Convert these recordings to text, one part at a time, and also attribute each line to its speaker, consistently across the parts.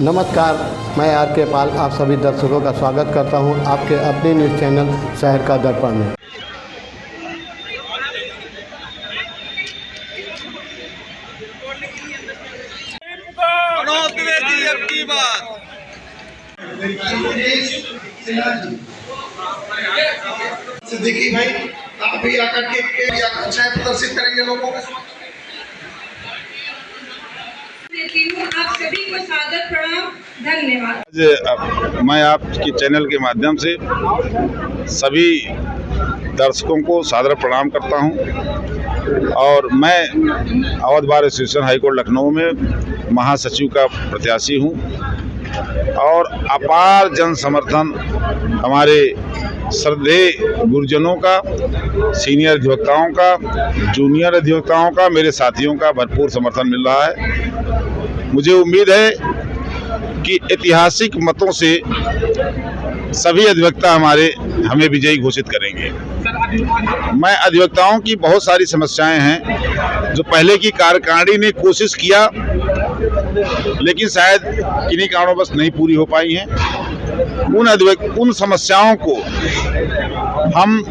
Speaker 1: नमस्कार, मैं आर के पाल आप सभी दर्शकों का स्वागत करता हूं आपके अपने न्यूज़ चैनल शहर का दर्पण में।
Speaker 2: मनोज द्विवेदी अब की बात।
Speaker 3: सिद्दीकी भाई, आप भी आकर के आकांक्षाएं प्रदर्शित करेंगे लोगों के समक्ष।
Speaker 4: आप सभी को सादर प्रणाम, धन्यवाद।
Speaker 5: आज मैं आपके चैनल के माध्यम से सभी दर्शकों को सादर प्रणाम करता हूं और मैं Awadh bar association high court Lucknow में महासचिव का प्रत्याशी हूं और अपार जन समर्थन हमारे श्रद्धेय गुरुजनों का, सीनियर अधिवक्ताओं का, जूनियर अधिवक्ताओं का, मेरे साथियों का भरपूर समर्थन मिल रहा है। मुझे उम्मीद है कि ऐतिहासिक मतों से सभी अधिवक्ता हमें विजयी घोषित करेंगे। मैं अधिवक्ताओं की बहुत सारी समस्याएं हैं जो पहले की कार्यकारिणी ने कोशिश किया लेकिन शायद किन्हीं कारणों नहीं पूरी हो पाई हैं। उन समस्याओं को हम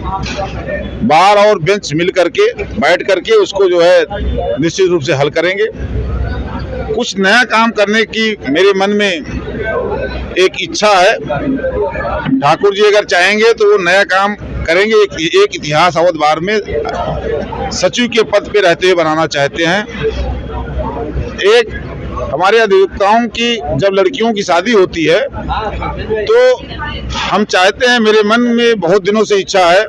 Speaker 5: बार और बेंच मिल करके बैठ करके उसको जो है निश्चित रूप से हल करेंगे। कुछ नया काम करने की मेरे मन में एक इच्छा है। ठाकुर जी अगर चाहेंगे तो वो नया काम करेंगे। एक इतिहास अवध बार में सचिव के पद पे रहते हुए बनाना चाहते हैं। एक हमारे अधिवक्ताओं की जब लड़कियों की शादी होती है तो हम चाहते हैं, मेरे मन में बहुत दिनों से इच्छा है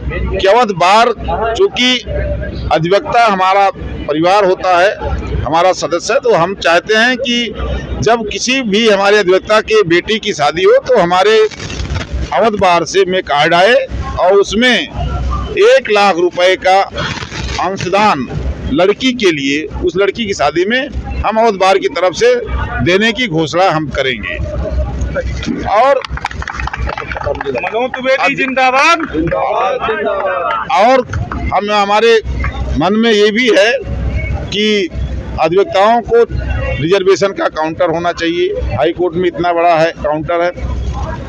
Speaker 5: कि अवध बार, चूंकि अधिवक्ता हमारा परिवार होता है, हमारा सदस्य है, तो हम चाहते हैं कि जब किसी भी हमारे अधिवक्ता के बेटी की शादी हो तो हमारे अवध बार से में कार्ड आए और उसमें 1 लाख रुपए का अंशदान लड़की के लिए, उस लड़की की शादी में हम अवध बार की तरफ से देने की घोषणा हम करेंगे। और
Speaker 2: मनोज द्विवेदी जिंदाबाद।
Speaker 5: और हमारे मन में ये भी है कि अधिवक्ताओं को रिजर्वेशन का काउंटर होना चाहिए। हाई कोर्ट में इतना बड़ा है काउंटर है,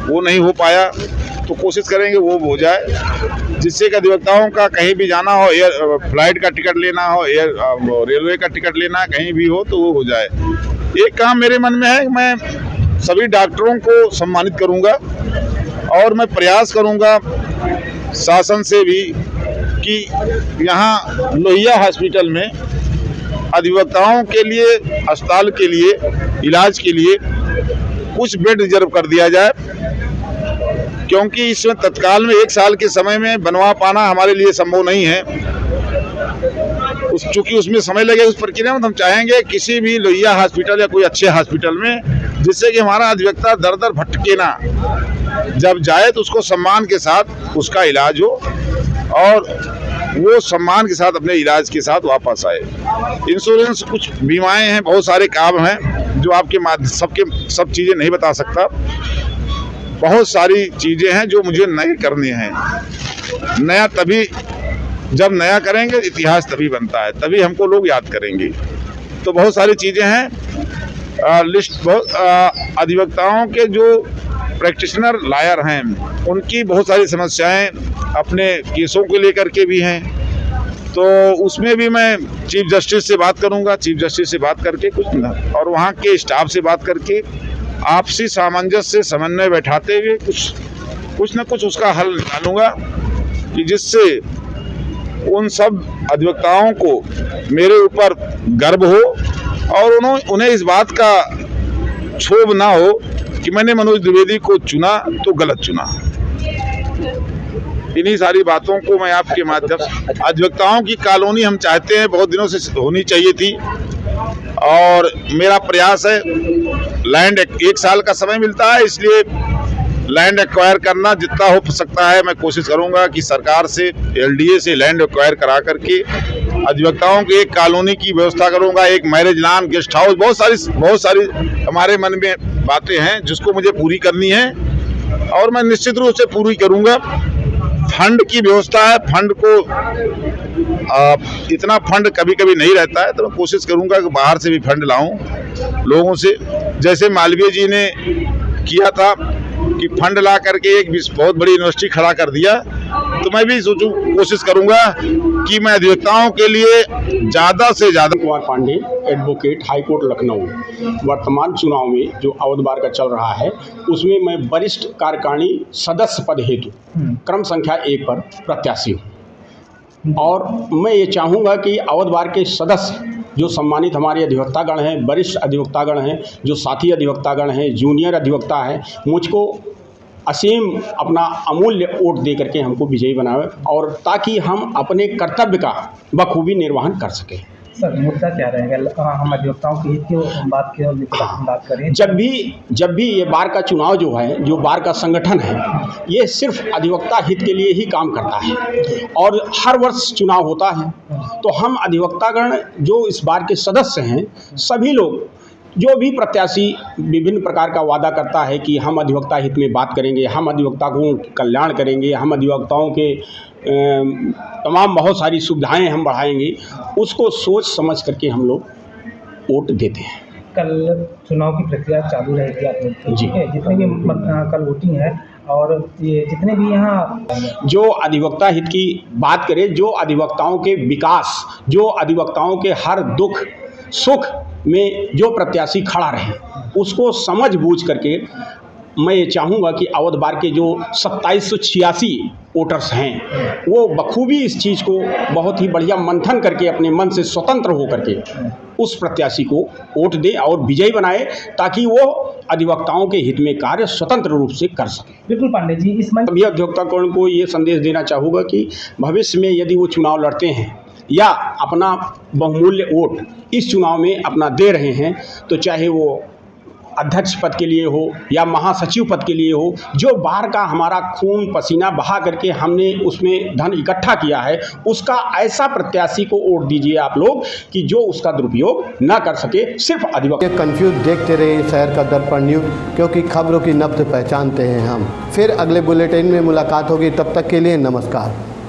Speaker 5: वो नहीं हो पाया तो कोशिश करेंगे वो हो जाए, जिससे कि अधिवक्ताओं का कहीं भी जाना हो, फ्लाइट का टिकट लेना हो, रेलवे का टिकट लेना कहीं भी हो तो वो हो जाए। एक काम मेरे मन में है, मैं सभी डॉक्टरों को सम्मानित करूंगा और मैं प्रयास करूंगा शासन से भी कि यहाँ लोहिया हॉस्पिटल में अधिवक्ताओं के लिए, अस्पताल के लिए, इलाज के लिए कुछ बेड रिजर्व कर दिया जाए, क्योंकि इसमें तत्काल में 1 साल के समय में बनवा पाना हमारे लिए संभव नहीं है। चूंकि उसमें समय लगेगा उस प्रक्रिया में, तो हम चाहेंगे किसी भी लोहिया हॉस्पिटल या कोई अच्छे हॉस्पिटल में, जिससे कि हमारा अधिवक्ता दर दर भटके ना, जब जाए तो उसको सम्मान के साथ उसका इलाज हो और वो सम्मान के साथ अपने इलाज के साथ वापस आए। इंश्योरेंस, कुछ बीमाएं हैं, बहुत सारे काम हैं जो आपके सब चीज़ें नहीं बता सकता। बहुत सारी चीज़ें हैं जो मुझे नए करनी हैं। नया तभी, जब नया करेंगे इतिहास तभी बनता है, तभी हमको लोग याद करेंगे। तो बहुत सारी चीज़ें हैं। लिस्ट बहुत अधिवक्ताओं के जो प्रैक्टिशनर लॉयर हैं उनकी बहुत सारी समस्याएं अपने केसों को लेकर के भी हैं, तो उसमें भी मैं चीफ जस्टिस से बात करूंगा। चीफ जस्टिस से बात करके और वहाँ के स्टाफ से बात करके आपसी सामंजस्य, समन्वय बैठाते हुए कुछ न कुछ उसका हल निकालूंगा कि जिससे उन सब अधिवक्ताओं को मेरे ऊपर गर्व हो और उन्हें इस बात का क्षोभ ना हो कि मैंने मनोज द्विवेदी को चुना तो गलत चुना। इन्हीं सारी बातों को मैं आपके माध्यम से, अधिवक्ताओं की कॉलोनी हम चाहते हैं, बहुत दिनों से होनी चाहिए थी और मेरा प्रयास है। लैंड 1 साल का समय मिलता है, इसलिए लैंड एक्वायर करना जितना हो सकता है मैं कोशिश करूंगा कि सरकार से, LDA से लैंड एक्वायर करा करके अधिवक्ताओं की एक कॉलोनी की व्यवस्था करूंगा, एक मैरिज लॉन, गेस्ट हाउस, बहुत सारी हमारे मन में बातें हैं जिसको मुझे पूरी करनी है और मैं निश्चित रूप से पूरी करूंगा। फंड की व्यवस्था है, फंड को इतना फंड कभी कभी नहीं रहता है, तो मैं कोशिश करूंगा कि बाहर से भी फंड लाऊं लोगों से जैसे मालवीय जी ने किया था कि फंड ला करके एक बहुत बड़ी यूनिवर्सिटी खड़ा कर दिया, तो मैं भी कोशिश करूंगा कि मैं अधिवक्ताओं के लिए ज़्यादा से ज़्यादा।
Speaker 6: Kumar Pandey, advocate, high court Lucknow. वर्तमान चुनाव में जो अवध बार का चल रहा है उसमें मैं वरिष्ठ कार्यकारिणी सदस्य पद हेतु क्रम संख्या 1 पर प्रत्याशी हूँ और मैं ये चाहूँगा कि अवध बार के सदस्य जो सम्मानित हमारे अधिवक्तागण हैं, वरिष्ठ अधिवक्तागण हैं, जो साथी अधिवक्तागण हैं, जूनियर अधिवक्ता हैं, मुझको असीम अपना अमूल्य वोट दे करके हमको विजयी बनावे और ताकि हम अपने कर्तव्य का बखूबी निर्वहन कर सकें।
Speaker 7: सर मुद्दा क्या रहेगा? हम अधिवक्ताओं की हित की बात की और बात करें।
Speaker 6: जब भी ये बार का चुनाव जो है, जो बार का संगठन है, ये सिर्फ अधिवक्ता हित के लिए ही काम करता है और हर वर्ष चुनाव होता है। तो हम अधिवक्तागण जो इस बार के सदस्य हैं, सभी लोग जो भी प्रत्याशी विभिन्न प्रकार का वादा करता है कि हम अधिवक्ता हित में बात करेंगे, हम अधिवक्ताओं का कल्याण करेंगे, हम अधिवक्ताओं के तमाम बहुत सारी सुविधाएं हम बढ़ाएंगे, उसको सोच समझ करके हम लोग वोट देते हैं।
Speaker 7: कल चुनाव की प्रक्रिया चालू रहेगी आप लोग
Speaker 6: जी।
Speaker 7: जितने भी कल वोटिंग है और ये जितने भी यहाँ
Speaker 6: जो अधिवक्ता हित की बात करें, जो अधिवक्ताओं के विकास, जो अधिवक्ताओं के हर दुख सुख में जो प्रत्याशी खड़ा रहे, उसको समझ बूझ करके मैं ये चाहूँगा कि अवध बार के जो 2786 वोटर्स हैं वो बखूबी इस चीज़ को बहुत ही बढ़िया मंथन करके अपने मन से स्वतंत्र हो करके उस प्रत्याशी को वोट दे और विजयी बनाए, ताकि वो अधिवक्ताओं के हित में कार्य स्वतंत्र रूप से कर सके।
Speaker 7: बिल्कुल पांडे जी, इस
Speaker 6: सभी अधिवक्तागण को ये संदेश देना चाहूँगा कि भविष्य में यदि वो चुनाव लड़ते हैं या अपना बहुमूल्य वोट इस चुनाव में अपना दे रहे हैं, तो चाहे वो अध्यक्ष पद के लिए हो या महासचिव पद के लिए हो, जो बार का हमारा खून पसीना बहा करके हमने उसमें धन इकट्ठा किया है, उसका ऐसा प्रत्याशी को वोट दीजिए आप लोग कि जो उसका दुरुपयोग ना कर सके। सिर्फ अधिवक्ता
Speaker 1: कंफ्यूज देखते रहिए शहर का दर्पण न्यूज़, क्योंकि खबरों की नब्ज़ पहचानते हैं हम। फिर अगले बुलेटिन में मुलाकात होगी, तब तक के लिए नमस्कार।